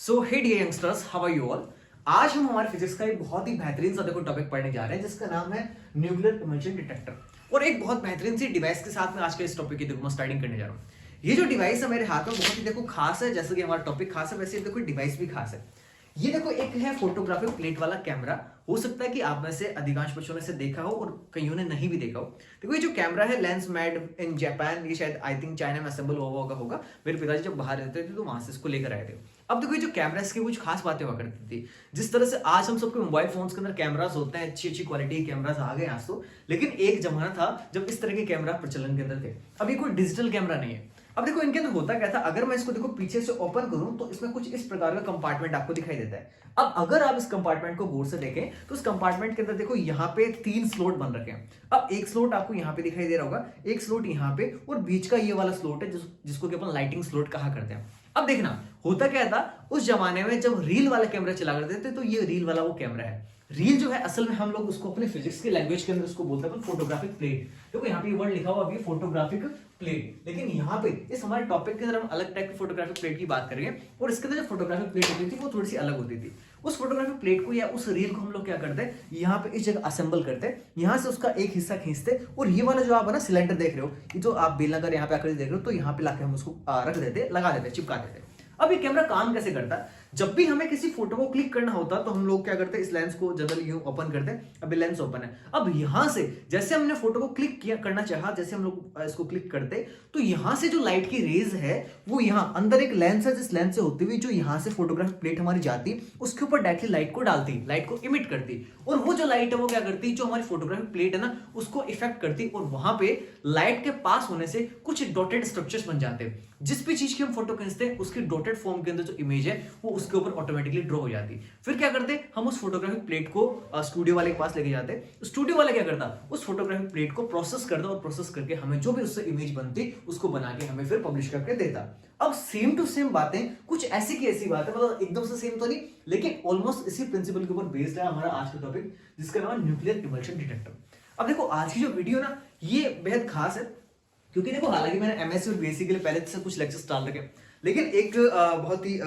So hey dear youngsters, how are you all. आज हम हमारे फिजिक्स का एक बहुत ही बेहतरीन सा देखो टॉपिक पढ़ने जा रहे हैं जिसका नाम है न्यूक्लियर इमल्शन डिटेक्टर। और एक बहुत बेहतरीन सी डिवाइस के साथ में आज के इस टॉपिक की देखो मैं स्टार्टिंग करने जा रहा हूँ। ये जो डिवाइस है मेरे हाथ में बहुत ही देखो खास है, जैसे कि हमारा टॉपिक खास है वैसे देखो डिवाइस भी खास है। ये देखो एक है फोटोग्राफिक प्लेट वाला कैमरा। हो सकता है कि आप में से अधिकांश बच्चों ने इसे देखा हो और कईयों ने नहीं भी देखा हो। देखो ये जो कैमरा है लेंस मेड इन जापान, ये शायद आई थिंक चाइना में असेंबल हुआ होगा। मेरे पिताजी जब बाहर रहते थे तो वहां से इसको लेकर आए थे। अब देखो ये जो कैमरा इसकी कुछ खास बातें हुआ करती थी। जिस तरह से आज हम सबके मोबाइल फोन्स के अंदर कैमरास होते हैं, अच्छी अच्छी क्वालिटी के कैमरास आ गए आज तो, लेकिन एक जमाना था जब इस तरह के कैमरा प्रचलन के अंदर थे। अब ये कोई डिजिटल कैमरा नहीं है। अब देखो इनके अंदर होता क्या था, अगर मैं इसको देखो पीछे से ओपन करूं तो इसमें कुछ इस प्रकार का कंपार्टमेंट आपको दिखाई देता है। अब अगर आप इस कंपार्टमेंट को गौर से देखें तो इस कंपार्टमेंट के अंदर देखो यहाँ पे 3 स्लॉट बन रखे हैं। अब एक स्लॉट आपको यहाँ पे दिखाई दे रहा होगा, एक स्लॉट यहाँ पे, और बीच का ये वाला स्लॉट है जिसको कि अपन लाइटिंग स्लॉट कहा करते हैं। अब देखना होता क्या था, उस जमाने में जब रील वाला कैमरा चला करते थे तो ये रील वाला वो कैमरा है। रील जो है असल में हम लोग उसको अपने फिजिक्स की लैंग्वेज के अंदर उसको बोलते हैं फोटोग्राफिक प्लेट। देखो यहाँ पे ये वर्ड लिखा हुआ अभी फोटोग्राफिक प्लेट, लेकिन यहाँ पे इस हमारे टॉपिक के अंदर हम अलग टाइप की फोटोग्राफिक प्लेट की बात करेंगे। और इसके अंदर जो फोटोग्राफिक प्लेट होती थी वो थोड़ी सी अलग होती थी। उस फोटोग्राफिक प्लेट को या उस रील को हम लोग क्या करते हैं, यहाँ पे इस जगह असेंबल करते हैं, यहाँ से उसका एक हिस्सा खींचते, और ये वाला जो आप है ना सिलेंडर देख रहे हो, ये जो आप बेलनाकार यहाँ पे आकर देख रहे हो, तो यहाँ पे लाके हम उसको रख देते, लगा देते, चिपका देते। अब ये कैमरा काम कैसे करता है, जब भी हमें किसी फोटो को क्लिक करना होता तो हम लोग क्या करते हैं, इस लेंस को जनरली यूं ओपन करते हैं। अब लेंस ओपन है, अब यहां से जैसे हमने फोटो को क्लिक किया करना चाहा, जैसे हम लोग इसको क्लिक करते तो यहां से जो लाइट की रेज है वो यहां अंदर एक लेंस है, जिस लेंस से होती हुई जो यहां से फोटोग्राफिक प्लेट हमारी जाती उसके ऊपर डायरेक्टली लाइट को डालती, लाइट को इमिट करती, और वो जो लाइट है वो क्या करती, जो हमारी फोटोग्राफिक प्लेट है ना उसको इफेक्ट करती, और वहां पे लाइट के पास होने से कुछ डॉटेड स्ट्रक्चर्स बन जाते हैं। जिस भी चीज की हम फोटो खींचते हैं उसकी डॉटेड फॉर्म के अंदर जो इमेज है वो उसके ऊपर ऑटोमेटिकली ड्रॉ हो जाती। फिर क्या करते, हम उस फोटोग्राफिक प्लेट को स्टूडियो वाले के पास लेके जाते। स्टूडियो वाला क्या करता, उस फोटोग्राफिक प्लेट को प्रोसेस करता, और प्रोसेस करके हमें जो भी उससे इमेज बनती उसको बना के हमें फिर पब्लिश करके देता। अब सेम टू सेम बातें, कुछ ऐसी की ऐसी बात है, मतलब एकदम से सेम तो नहीं, लेकिन ऑलमोस्ट इसी प्रिंसिपल के ऊपर बेस्ड है हमारा आज का टॉपिक, जिसका नाम है न्यूक्लियर इमल्शन डिटेक्टर। अब देखो आज की जो वीडियो ना ये बेहद खास है, क्योंकि देखो हालांकि मैंने एमएससी और बीएससी के लिए पहले से कुछ लेक्चर्स डाल रखे, लेकिन एक बहुत ही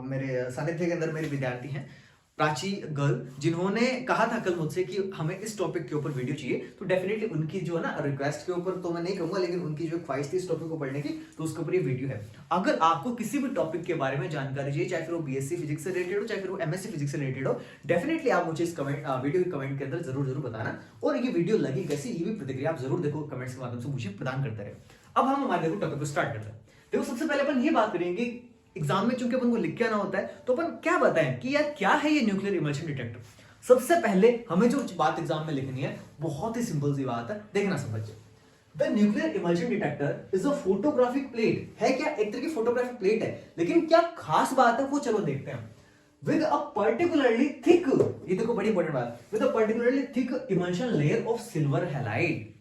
मेरे सानिध्य के अंदर मेरे विद्यार्थी हैं, प्राची गर्ल, जिन्होंने कहा था कल मुझसे कि हमें इस टॉपिक के ऊपर वीडियो चाहिए, तो डेफिनेटली उनकी जो है ना रिक्वेस्ट के ऊपर तो मैं नहीं कहूंगा, लेकिन उनकी जो ख्वाहिश थी इस टॉपिक को पढ़ने की, तो उसके ऊपर ये वीडियो है। अगर आपको किसी भी टॉपिक के बारे में जानकारी चाहिए, चाहे फिर वो बीएससी फिजिक्स से रिलेटेड हो, चाहे फिर वो एमएससी फिजिक्स से रिलेटेड हो, डेफिनेटली आप मुझे इस वीडियो के कमेंट के अंदर जरूर जरूर बताना, और ये वीडियो लगी कैसी ये भी प्रतिक्रिया आप जरूर देखो कमेंट्स के माध्यम से मुझे प्रदान करते रहे। अब हम हमारे देखो टॉपिक को स्टार्ट करते हैं। देखो सबसे पहले अपन ये बात करेंगे, एग्जाम में चूंकि अपन को लिख के आना होता है तो अपन क्या बताएं कि यार क्या है ये न्यूक्लियर इमल्शन डिटेक्टर। सबसे पहले हमें जो बात एग्जाम में लिखनी है बहुत ही सिंपल सी बात है, देखना समझिए। The nuclear emulsion detector is a photographic plate. है क्या, एक तरह की फोटोग्राफिक प्लेट है, लेकिन क्या खास बात है वो चलो देखते हैं। विद अ पर्टिकुलरली थिक, ये देखो बड़ी इंपॉर्टेंट बात, with a particularly thick emulsion layer of silver halide.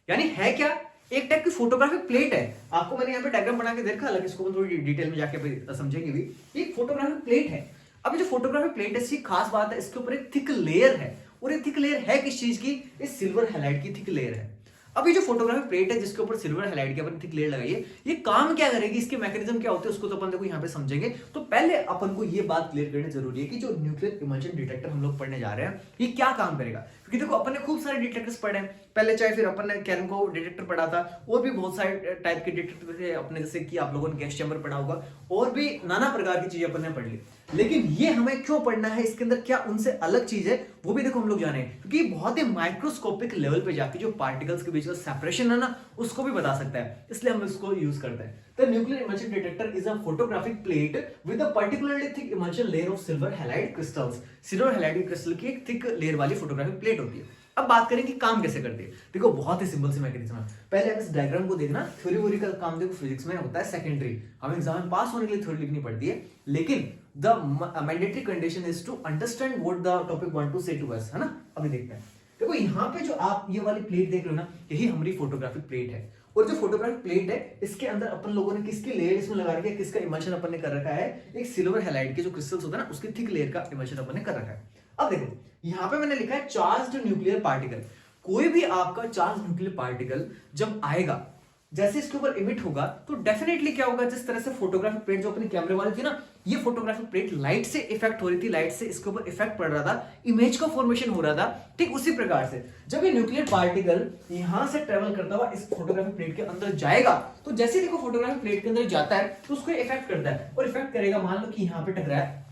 यानी है क्या, एक टाइप की फोटोग्राफिक प्लेट है। आपको मैंने यहाँ पे डायग्राम बना के देखा, हालांकि इसको थोड़ी डिटेल में जाके समझेंगे भी। एक फोटोग्राफिक प्लेट है। अब ये जो फोटोग्राफिक प्लेट है इसकी खास बात है, इसके ऊपर एक थिक लेयर है, और ये थिक लेयर है किस चीज की, इस सिल्वर हैलाइड की थिक लेयर है। अब ये जो फोटोग्राफिक प्लेट है जिसके ऊपर सिल्वर हैलाइड की अपन थिक लेयर लगाई है, ये काम क्या करेगी, इसके मैकेनिज्म क्या होते हैं उसको तो अपन देखो यहाँ पे समझेंगे। तो पहले अपन को ये बात क्लियर करनी जरूरी है कि जो न्यूक्लियर इमल्शन डिटेक्टर हम लोग पढ़ने जा रहे हैं ये क्या काम करेगा। क्योंकि देखो अपन ने खूब सारे डिटेक्टर्स पढ़े हैं पहले, चाहे फिर अपन ने कैरमको डिटेक्टर पढ़ा था, और भी बहुत सारे टाइप के डिटेक्टर थे अपने, जैसे कि आप लोगों ने गैस चैम्बर पढ़ा होगा, और भी नाना प्रकार की चीजें अपन ने पढ़ ली। लेकिन ये हमें क्यों पढ़ना है, इसके अंदर क्या उनसे अलग चीज है वो भी देखो हम लोग जाने, क्योंकि बहुत ही माइक्रोस्कोपिक लेवल पे जाके जो पार्टिकल्स के बीच का सेपरेशन है ना उसको भी बता सकता है, इसलिए हम इसको यूज करते हैं। The nuclear emulsion detector is a photographic plate with a particularly thick emulsion layer of silver halide crystals. Silver halide crystal की एक थिक लेयर वाली फोटोग्राफिक प्लेट होती है। अब बात करें कि काम कैसे करती है। देखो बहुत ही सिंपल सी मैकेनिज्म है। पहले आप इस डायग्राम को देखना, थ्योरी वोरी का काम देखो फिजिक्स में होता है सेकेंडरी, हमें एग्जाम में पास होने के लिए थ्योरी लिखनी पड़ती है, लेकिन the mandatory condition is to understand what the topic want to say to us, है ना। अभी देखते हैं, देखो यहाँ पे जो आप ये वाली प्लेट देख रहे हो ना, यही हमारी फोटोग्राफिक प्लेट है, और जो फोटोग्राफिक प्लेट है इसके अंदर अपन लोगों ने किसकी लेयर इसमें लगा रखी है, किसका इमल्शन अपन ने कर रखा है, एक सिल्वर हैलाइड के जो क्रिस्टल्स होता है ना उसकी थिक लेयर का इमल्शन अपन ने कर रखा है। अब देखो यहाँ पे मैंने लिखा है चार्ज्ड न्यूक्लियर पार्टिकल। कोई भी आपका चार्ज न्यूक्लियर पार्टिकल जब आएगा, जैसे इसके ऊपर इमिट होगा, तो डेफिनेटली क्या होगा, जिस तरह से फोटोग्राफिक प्लेट जो अपनी कैमरे वाली थी ना ये फोटोग्राफिक प्लेट लाइट से इफेक्ट हो रही थी, लाइट से इसके ऊपर इफेक्ट पड़ रहा था, इमेज का फॉर्मेशन हो रहा था। ठीक उसी प्रकार से जब ये न्यूक्लियर पार्टिकल यहां से ट्रेवल करता हुआ इस फोटोग्राफिक प्लेट के अंदर जाएगा, तो जैसे देखो फोटोग्राफिक प्लेट के अंदर जाता है तो उसको इफेक्ट करता है, और इफेक्ट करेगा, मान लो कि यहाँ पे टकराया,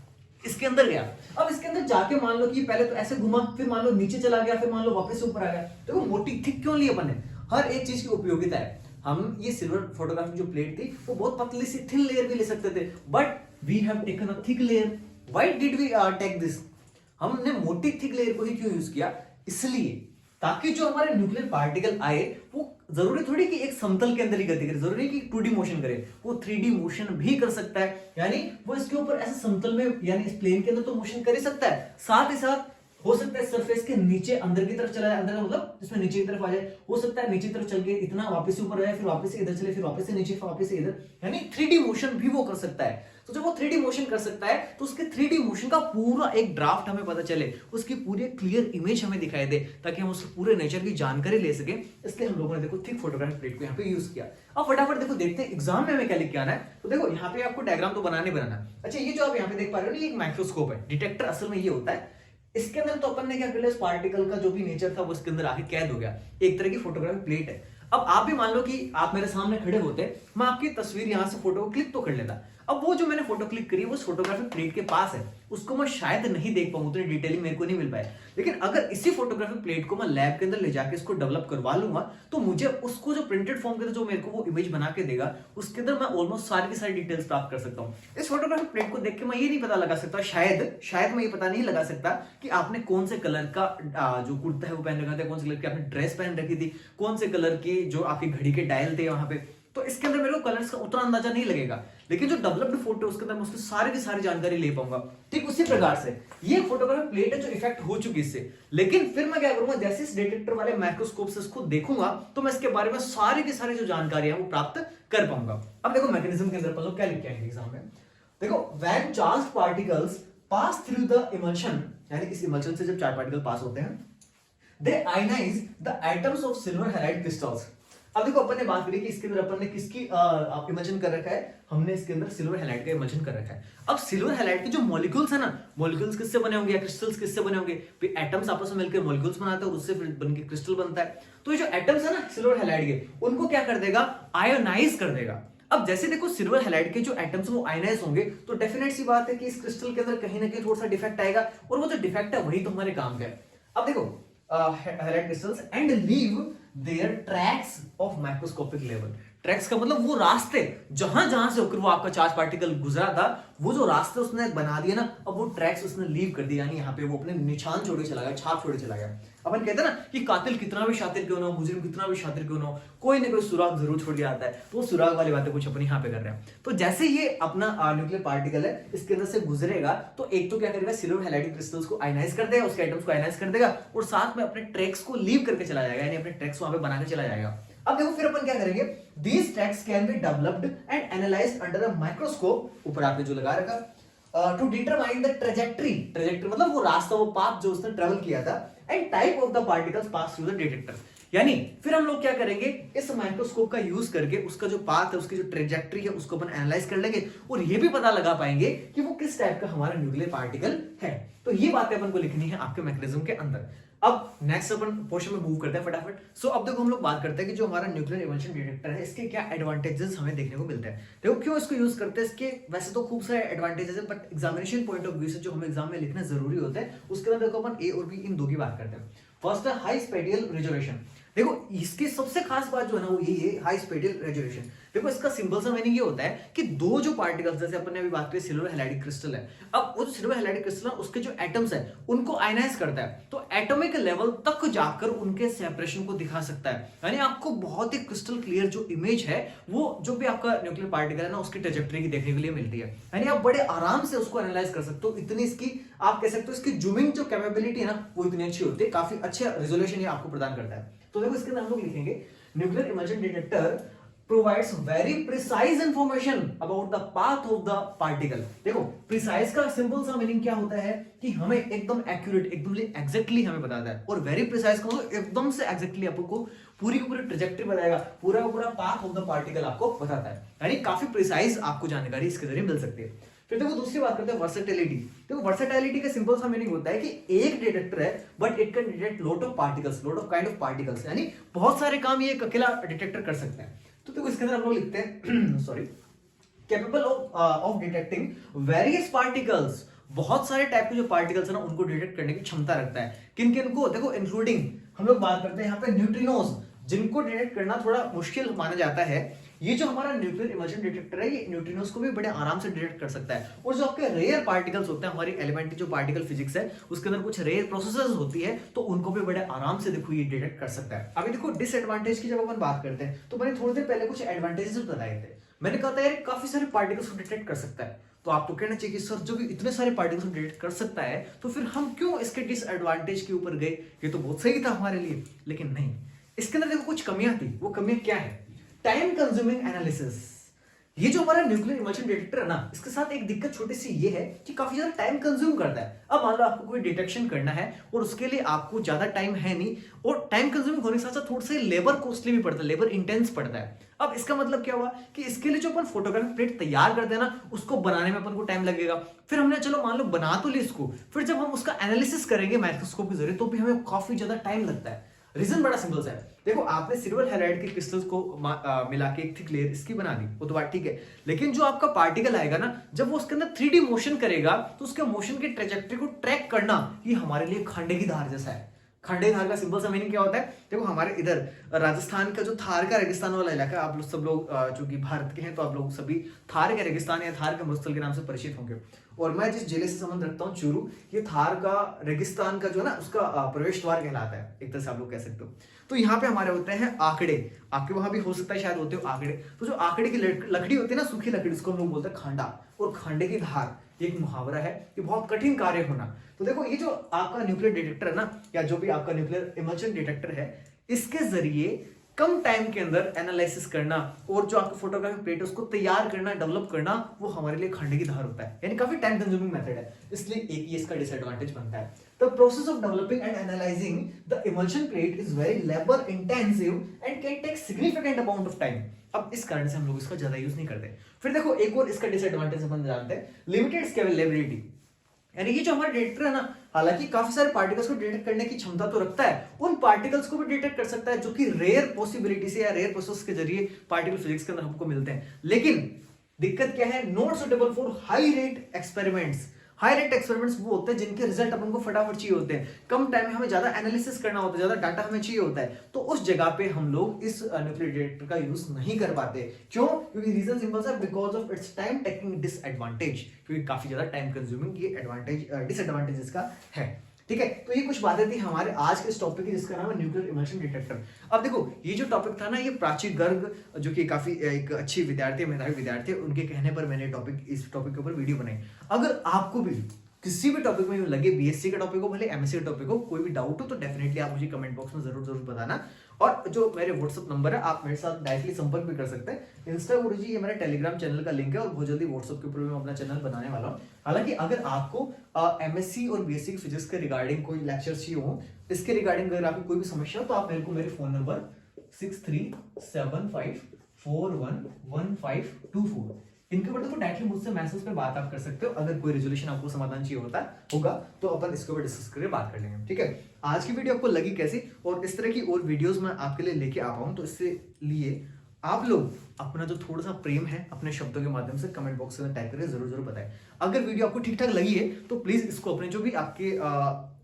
इसके अंदर गया। अब इसके अंदर जाके मान लो कि पहले तो ऐसे घुमा, फिर मान लो नीचे चला गया, फिर मान लो वापस ऊपर आ गया। देखो मोटी थिक क्यों ली अपन ने, हर एक चीज की उपयोगिता है। हम ये सिल्वर फोटोग्राफिक जो प्लेट थी वो बहुत पतली सी थिन लेयर भी ले सकते थे, but we have taken a thick layer. Why did we take this? हमने मोटी थिक लेयर को ही क्यों यूज किया? इसलिए ताकि जो हमारे न्यूक्लियर पार्टिकल आए वो जरूरी थोड़ी कि एक समतल के अंदर ही गति करे, जरूरी कि 2D मोशन करे, वो 3D मोशन भी कर सकता है। यानी वो इसके ऊपर ऐसे समतल में, यानी इस प्लेन के अंदर तो मोशन कर ही सकता है, साथ ही साथ हो सकता है सरफेस के नीचे अंदर की तरफ चला जाए, अंदर का मतलब इसमें नीचे की तरफ आ जाए, हो सकता है नीचे की तरफ चल के इतना वापस से ऊपर आए, फिर वापस से इधर चले, फिर वापस से नीचे, फिर वापस से इधर, यानी 3D मोशन भी वो कर सकता है। तो जब वो 3D मोशन कर सकता है तो उसके 3D मोशन का पूरा एक ड्राफ्ट हमें पता चले, उसकी पूरी क्लियर इमेज हमें दिखाई दे, ताकि हम उसके पूरे नेचर की जानकारी ले सके। इसलिए हम लोगों ने देखो थिक फोटोग्राफिक प्लेट को यहाँ पे यूज किया। अब फटाफट देखो देखते हैं एग्जाम में हमें क्या लिख के आना है। तो देखो यहाँ पे आपको डायग्राम तो बनाना है। अच्छा, ये जो आप यहाँ पे देख पा रहे हो ना, ये एक माइक्रोस्कोप है। डिटेक्टर असल में ये होता है, इसके अंदर तो अपन ने क्या कर लिया, इस पार्टिकल का जो भी नेचर था वो इसके अंदर आके कैद हो गया, एक तरह की फोटोग्राफिक प्लेट है। अब आप भी मान लो कि आप मेरे सामने खड़े होते, मैं आपकी तस्वीर यहां से फोटो क्लिक तो कर लेता। अब वो जो मैंने फोटो क्लिक करी वो फोटोग्राफिक प्लेट के पास है, उसको मैं शायद नहीं देख पाऊं, उतनी डिटेलिंग मेरे को नहीं मिल पाए। लेकिन अगर इसी फोटोग्राफिक प्लेट को मैं लैब के अंदर ले जाके इसको डेवलप करवा लूंगा, तो मुझे उसको जो प्रिंटेड फॉर्म के अंदर जो मेरे को वो इमेज बना के देगा, उसके अंदर मैं ऑलमोस्ट सारी की सारी डिटेल्स प्राप्त कर सकता हूँ। इस फोटोग्राफिक प्लेट को देख के मैं ये नहीं पता लगा सकता, शायद मैं ये पता नहीं लगा सकता कि आपने कौन से कलर का जो कुर्ता है वो पहन रखा था, कौन से कलर की आपने ड्रेस पहन रखी थी, कौन से कलर की जो आपकी घड़ी के डायल थे वहां पे, तो इसके अंदर मेरे को कलर्स का उतना अंदाजा नहीं लगेगा। लेकिन जो डेवलप्ड फोटो उसके अंदर मैं उसकी सारी की सारी जानकारी ले पाऊंगा। ठीक उसी प्रकार से ये फोटोग्राफिक प्लेट है जो इफेक्ट हो चुकी इससे, लेकिन फिर मैं क्या करूंगा, जैसे इस डिटेक्टर वाले माइक्रोस्कोप से इसको देखूंगा तो मैं इसके बारे में सारी की सारी जो जानकारी है वो प्राप्त कर पाऊंगा। अब देखो मैकेनिज्म के अंदर अपन लोग क्या लिख के आएंगे एग्जाम में। देखो when charged particles pass through the emulsion, यानी इस इमल्शन से जब चार्ज पार्टिकल पास होते हैं, they ionize the atoms of silver halide crystals. अब देखो अपन ने बात करी कि इसके अंदर अपन ने किसकी इमेजिन कर रखा है, हमने इसके अंदर सिल्वर हैलाइड का इमेजिन कर रखा है। अब सिल्वर हैलाइड के जो मॉलिक्यूल्स है ना, मॉलिक्यूल्स किससे बने होंगे या क्रिस्टल्स किससे बने होंगे, फिर एटम्स आपस में मिलकर मॉलिक्यूल्स बनाते हैं और उससे फिर बनके क्रिस्टल बनता है। तो ये जो एटम्स है ना सिल्वर हैलाइड के, उनको क्या कर देगा, आयोनाइज कर देगा। अब जैसे देखो सिल्वर हैलाइड के जो एटम्स वो आयनाइज होंगे, तो डेफिनेट सी बात है कि इस क्रिस्टल के अंदर कहीं ना कहीं थोड़ा सा डिफेक्ट आएगा, और वो जो डिफेक्ट है वही तो हमारे काम का है। अब देखो halide crystals and leave their tracks of microscopic level. Tracks का मतलब वो रास्ते जहां जहां से होकर वो आपका चार्ज पार्टिकल गुजरा था, वो जो रास्ते उसने बना दिया ना, अब वो ट्रैक्स उसने लीव कर दिया, यानी यहाँ पे वो अपने निशान छोड़ के चला गया, छाप छोड़ के चला गया। अपन कहते हैं ना कि कातिल कितना भी शातिर क्यों ना हो, मुजरिम कितना भी शातिर क्यों ना हो, कोई ना कोई सुराग जरूर छोड़ के आता है। तो सुराग वाली बातें कुछ अपन यहाँ पे कर रहे हैं। तो जैसे ये अपना न्यूक्लियर पार्टिकल है, इसके अंदर से गुजरेगा, तो एक तो क्या करेगा, सिल्वर हैलाइड क्रिस्टल्स को आयनाइज कर देगा, उसके एटम्स को आयनाइज कर देगा, और साथ में अपने ट्रैक्स को लीव करके चला जाएगा, यानी अपने ट्रैक्स वहां पे बना के चला जाएगा। अब देखो फिर अपन क्या करेंगे, these tracks can be developed and analyzed under a microscope, ऊपर आपने जो लगा रखा, to determine the trajectory मतलब वो रास्ता, वो पाथ जो उसने ट्रेवल किया था, and type of the particles passed through the detector। यानी फिर हम लोग क्या करेंगे, इस माइक्रोस्कोप का यूज करके उसका जो पाथ है, उसकी जो ट्रेजेक्ट्री है, उसको अपन एनालाइज कर लेंगे, और ये भी पता लगा पाएंगे कि वो किस टाइप का हमारा न्यूक्लियर पार्टिकल है। तो ये बातें अपन को लिखनी है आपके मैकेनिज्म के अंदर। अब नेक्स्ट अपन पोर्शन में मूव करते हैं फटाफट। सो अब देखो हम लोग बात करते हैं कि जो हमारा न्यूक्लियर इमल्शन डिटेक्टर है, इसके क्या एडवांटेजेस हमें देखने को मिलते हैं। देखो क्यों इसको यूज करते हैं, इसके वैसे तो खूब सारे एडवांटेजेस है, but examination point of view से जो हमें एग्जाम में लिखना जरूरी होता है, उसके अंदर देखो अपन ए और बी इन दो की बात करते हैं। फर्स्ट है हाई स्पेडियल रेजोल्यूशन। देखो इसकी सबसे खास बात जो है ना वो यही है, हाई स्पेडियल रेजोल्यूशन। देखो इसका सिंपल सा मीनिंग ये होता है कि दो जो पार्टिकल्स, जैसे अपन ने अभी बात की सिल्वर हैलाइड क्रिस्टल है, अब वो सिल्वर हैलाइड क्रिस्टल है, उसके जो एटम्स है उनको आयनाइज करता है, तो एटॉमिक लेवल तक जाकर उनके सेपरेशन को दिखा सकता है। यानी आपको बहुत ही क्रिस्टल क्लियर जो इमेज है, वो जो भी आपका न्यूक्लियर पार्टिकल है ना, उसकी ट्रेजेक्टरी की देखने के लिए मिलती है। यानी आप बड़े आराम से उसको एनालाइज कर सकते हो, इतनी इसकी आप कह सकते हो इसकी जूमिंग जो कैपेबिलिटी है ना, वो इतनी अच्छी होती है, काफी अच्छे रेजोल्यूशन ये आपको प्रदान करता है। तो देखो इसके अंदर हम लोग लिखेंगे, nuclear emulsion detector provides very precise information about the path of the particle। देखो precise का सिंपल सा मीनिंग क्या होता है कि हमें एकदम एक्यूरेट, एकदम एग्जैक्टली हमें बताता है, और वेरी प्रिसाइज का मतलब एकदम से एग्जैक्टली आपको पूरी की पूरी ट्रेजेक्टरी बताएगा, पूरा का पूरा पाथ ऑफ द पार्टिकल आपको बताता है। यानी काफी प्रिसाइज आपको जानकारी इसके जरिए मिल सकती है। फिर देखो दूसरी बात करते हैं वर्सेटिलिटी। देखो वर्सेटिलिटी का सिंपल सा मीनिंग होता है कि एक डिटेक्टर है but it can detect lot of particles, lot of kind of particles, यानी बहुत सारे काम ये एक अकेला डिटेक्टर कर सकता है। तो देखो इसके अंदर हम लोग लिखते हैं sorry, capable of detecting various particles, बहुत सारे टाइप के जो पार्टिकल्स है ना उनको डिटेक्ट करने की क्षमता रखता है। किन किन को? देखो इंक्लूडिंग हम लोग बात करते हैं यहाँ पे न्यूट्रिनोज, जिनको डिटेक्ट करना थोड़ा मुश्किल माना जाता है। ये जो हमारा न्यूक्लियर इमल्शन डिटेक्टर है ये न्यूट्रिनोज को भी बड़े आराम से डिटेक्ट कर सकता है। और जो आपके रेयर पार्टिकल्स होते हैं, हमारी एलिमेंट्री जो पार्टिकल फिजिक्स है उसके अंदर कुछ रेयर प्रोसेसेस होती है तो उनको भी बड़े आराम से देखो ये डिटेक्ट कर सकता है। अभी देखो डिसएडवांटेज की जब अपन बात करते हैं तो मैंने थोड़ी देर पहले कुछ एडवांटेजेस बताए थे। मैंने कहा था यार काफी सारे पार्टिकल्स को डिटेक्ट कर सकता है, तो आपको कहना चाहिए कि सर जो भी इतने सारे पार्टिकल्स को डिटेक्ट कर सकता है तो फिर हम क्यों इसके डिसएडवांटेज के ऊपर गए, ये तो बहुत सही था हमारे लिए। लेकिन नहीं, इसके अंदर देखो कुछ कमियां थी। वो कमियां क्या है? Time consuming analysis. ये जो हमारा न्यूक्लियर इमल्शन डिटेक्टर है ना, इसके साथ एक दिक्कत छोटी सी ये है कि काफी ज्यादा टाइम कंज्यूम करता है। अब मान लो आपको कोई डिटेक्शन करना है और उसके लिए आपको ज्यादा टाइम है नहीं, और टाइम कंज्यूमिंग होने के साथ साथ थोड़ा सा लेबर कॉस्टली भी पड़ता है, लेबर इंटेंस पड़ता है। अब इसका मतलब क्या हुआ कि इसके लिए जो अपन फोटोग्राफिक प्लेट तैयार करते हैं ना, उसको बनाने में अपन को टाइम लगेगा। फिर हमने चलो मान लो बना तो ली इसको, फिर जब हम उसका एनालिसिस करेंगे माइक्रोस्कोप के जरिए तो भी हमें काफी ज्यादा टाइम लगता है। रीजन बड़ा सिंपल सा है। देखो आपने सिल्वर हैलाइड के क्रिस्टल्स को मिला के एक थिक लेयर इसकी बना दी, वो तो बात ठीक है, लेकिन जो आपका पार्टिकल आएगा ना, जब वो उसके अंदर 3D मोशन करेगा तो उसके मोशन की ट्रेजेक्टरी को ट्रैक करना ये हमारे लिए खांडे की धार जैसा है। खांडे की धार का सिंपल सा मीनिंग क्या होता है? देखो हमारे इधर राजस्थान का जो थार का रेगिस्तान वाला इलाका, आप लोग सब लोग जो कि भारत के हैं तो आप लोग सभी थार के रेगिस्तान या थार के मरुस्थल के नाम से परिचित होंगे। और मैं जिस जिले से संबंध रखता हूँ चूरू, ये थार का रेगिस्तान का जो है ना उसका प्रवेश द्वार कहलाता है, एक तरह से आप लोग कह सकते हो। तो यहाँ पे हमारे होते हैं आंकड़े, आपके वहां भी हो सकता है शायद होते हो आंकड़े। तो जो आंकड़े की लकड़ी होती है ना, सूखी लकड़ी, उसको हम लोग बोलते हैं खांडा, और खांडे की धार एक मुहावरा है कि बहुत कठिन कार्य होना। तो देखो ये जो आपका न्यूक्लियर डिटेक्टर है ना, या जो भी आपका न्यूक्लियर इमल्शन डिटेक्टर है, इसके जरिए कम टाइम के अंदर एनालिसिस करना और जो आपका फोटोग्राफिक प्लेट है उसको तैयार करना, डेवलप करना, वो हमारे लिए खांडे की धार होता है, यानी काफी टाइम कंज्यूमिंग मेथड है। इसलिए एक ये इसका डिसएडवांटेज बनता है। The process of developing and analysing the emulsion plate is very labour intensive and can take significant amount of time. अब इस कारण से हम लोग इसका ज्यादा यूज नहीं करते। फिर देखो एक और इसका डिसएडवांटेज अपन जानते हैं, लिमिटेड स्केलेबिलिटी। यानी ये जो हमारा डिटेक्टर है ना, हालांकि काफी सारे पार्टिकल्स को डिटेक्ट करने की क्षमता तो रखता है, उन पार्टिकल्स को भी डिटेक्ट कर सकता है जो कि रेयर पॉसिबिलिटी से या रेयर प्रोसेस के जरिए पार्टिकल फिजिक्स के अंदर हमको मिलते हैं। लेकिन दिक्कत क्या है? Not suitable for high rate experiments. High rate experiments वो होते हैं जिनके रिजल्ट अपन को फटाफट चाहिए होते हैं, कम टाइम में हमें ज्यादा एनालिसिस करना होता है, ज्यादा डाटा हमें चाहिए होता है, तो उस जगह पे हम लोग इस न्यूक्लियर डिटेक्टर का यूज नहीं कर पाते। क्यों? क्योंकि रीजन सिंपल सा, because of its time taking disadvantage, क्योंकि काफी ज्यादा टाइम कंज्यूमिंग ये एडवांटेज डिसएडवांटेज इसका है। ठीक है, तो ये कुछ बातें थी हमारे आज के इस टॉपिक की, जिसका नाम है न्यूक्लियर इमल्शन डिटेक्टर। अब देखो ये जो टॉपिक था ना, ये प्राची गर्ग जो कि काफी एक अच्छी विद्यार्थी, मेधावी विद्यार्थी, उनके कहने पर मैंने इस टॉपिक के ऊपर वीडियो बनाई। अगर आपको भी किसी भी टॉपिक में लगे, बीएससी का टॉपिक हो भले एमएससी का टॉपिक हो, कोई भी डाउट हो तो डेफिनेटली आप मुझे कमेंट बॉक्स में जरूर बताना। और जो मेरे व्हाट्सअप नंबर है, आप मेरे साथ डायरेक्टली संपर्क भी कर सकते हैं। इंस्टा गुरुजी ये मेरा टेलीग्राम चैनल का लिंक है, और बहुत जल्दी व्हाट्सअप के ऊपर मैं अपना चैनल बनाने वाला हूँ। हालांकि अगर आपको एमएससी और बीएससी की फिजिक्स के रिगार्डिंग कोई लेक्चर चाहिए हो, इसके रिगार्डिंग अगर आपकी कोई भी समस्या हो तो आप मेरे फोन नंबर 6375411524 इनके ऊपर देखो डायरेक्टली मुझसे मैसेज पे बात आप कर सकते हो। अगर कोई रेजोल्यूशन आपको समाधान चाहिए होगा तो अपन इसके ऊपर डिस्कस करके बात कर लेंगे। ठीक है, आज की वीडियो आपको लगी कैसी, और इस तरह की और वीडियोस मैं आपके लिए लेके आ पाऊँ, तो इससे लिए आप लोग अपना जो थोड़ा सा प्रेम है अपने शब्दों के माध्यम से कमेंट बॉक्स में टाइप करके जरूर बताएं। अगर वीडियो आपको ठीक ठाक लगी है तो प्लीज इसको अपने जो भी आपके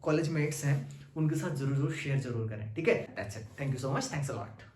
कॉलेज मेट्स हैं उनके साथ जरूर शेयर करें। ठीक है, that's it, thank you so much, thanks a lot.